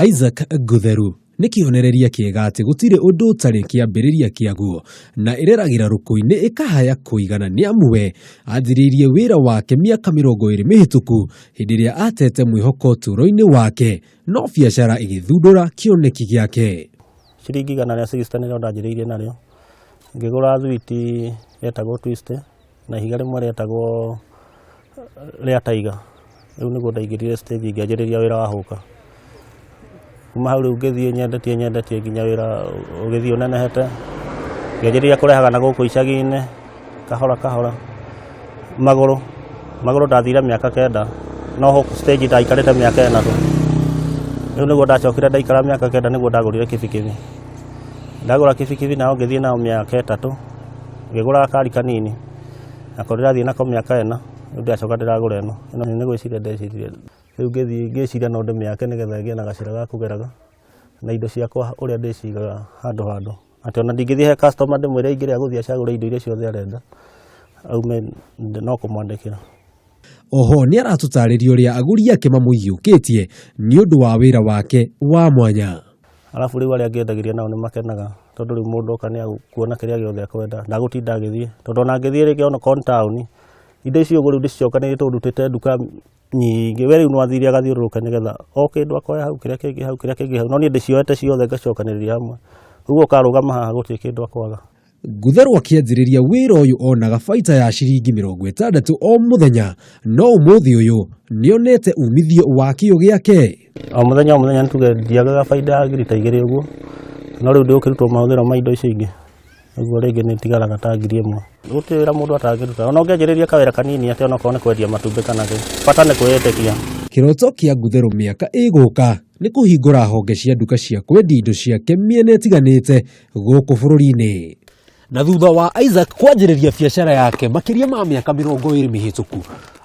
Isaac Gutheru nĩ kĩonereria kĩega atĩ gũtirĩ ũndũ ũtarĩ kĩambĩrĩria kĩaguo na ĩreragĩra rũkũ-inĩ ĩkahaya kũigana nĩamu we anjĩrĩirie wĩra wake mĩaka 20 mĩhĩtũku hĩndĩ ĩrĩa atete mwĩhoko ũtũũro-inĩ wake no biacara ĩgĩthundũra kĩoneki gĩake. Ciringi 160 nĩrĩo ndanjĩrĩirie narĩo, ngĩgũra thwiti yetagwo twist na ihiga rĩmwe rĩetagwo rĩa Tiger. Rĩu nĩguo ndaingĩrire stage ngĩanjĩrĩria wĩra wa hũka. Kuma hau rĩu ngĩthiĩ nyendetie nginya wĩra ũgĩthiĩ ũnenehete, ngĩanjĩrĩria kũrehaga na gũkũ icagi-inĩ kahora magũrũ ndathire mĩaka 9 no stage ndaikarĩte mĩaka 4 tu. Rĩu nĩguo ndacokire ndaikara mĩaka 9 nĩguo ndagũrire kibikibi. Ndagũra kibikibi nao ngĩthiĩ nao mĩaka 3 ngĩgũra kari kanini nako ndĩrathiĩ nako mĩaka 4 rĩu ndacoka ndĩragũra ĩno nĩ gwĩciria ndecirie rĩu ngĩciria no ndĩmĩake nĩgetha ngĩe na gacĩra ga kũgeraga na indo ciakwa ũrĩa ndĩcigaga handũ atĩ ona ndingĩthiĩ he customer ndĩmwĩre ingĩrĩa gũthiĩ acagũre indo iria ciothe arenda aume no kũmwandĩkĩra. Oho nĩ aratũtarĩria ũrĩa agũri ake mamũiyũkĩtie nĩ ũndũ wa wĩra wake wa mwanya. Alafu rĩu arĩa ngĩendagĩria nao nĩ makenaga tondũ rĩu mũndũ oka nĩ kuona kĩrĩa gĩothe akwenda ndagũtinda agĩthiĩ tondũ ona ngĩthiĩ rĩngĩ ona town indo icio rĩu ndĩcicokanĩrĩtie tondũ ndutĩte nduka nyingĩ we rĩu no athiire agathiũrũrũka nĩgetha o kĩndũ akoya hau kĩrĩa kĩngĩ hau no niĩ ndĩcioete ciothe ngacokanĩrĩria hamwe rĩu ũkarũgama haha gũtirĩ kĩndũ akwaga. Gutheru akĩanjĩrĩria wĩra ũyũ onaga baita ya ciringi 60 o mũthenya no ũmũthĩ ũyũ nĩonete umithio wa kĩyo gĩake. O mũthenya nĩtuge ndiagaga baita ya ngiri ta 2 ũguo no rĩu ndĩũkĩrutwo mahũthĩro ma indo icio ingĩ ũguo rĩngĩ nĩtigaraga ta ngiri 1. Gũtirĩ wĩra mũndũ atangĩruta ona ũngĩanjĩrĩria kawĩra kanini atĩ onakorwo nĩ kwendia matumbĩ kana kĩ bata nĩ kwĩĩtĩkia. Kĩroto kĩa Gutheru mĩaka ĩgũka nĩ kũhingũra honge cia nduka cia kwendia indo ciake mĩena ĩtiganĩte gũkũ bũrũri-inĩ. Na thutha wa Isaac kwanjĩrĩria biacara yake makĩria ma mĩaka 20 mĩhĩtũku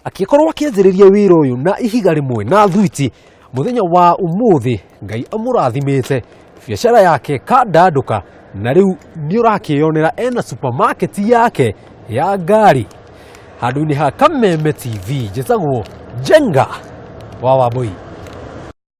akĩkorwo akĩanjĩrĩria wĩra ũyũ na ihiga rĩmwe na thwiti, mũthenya wa ũmũthĩ Ngai amũrathimĩte biacara yake kandandũka na rĩu nĩ ũrakĩonera ena supermarket yake ya ngari handũ-inĩ ha Kameme TV. Njĩtagwo Jenga wa Wambui.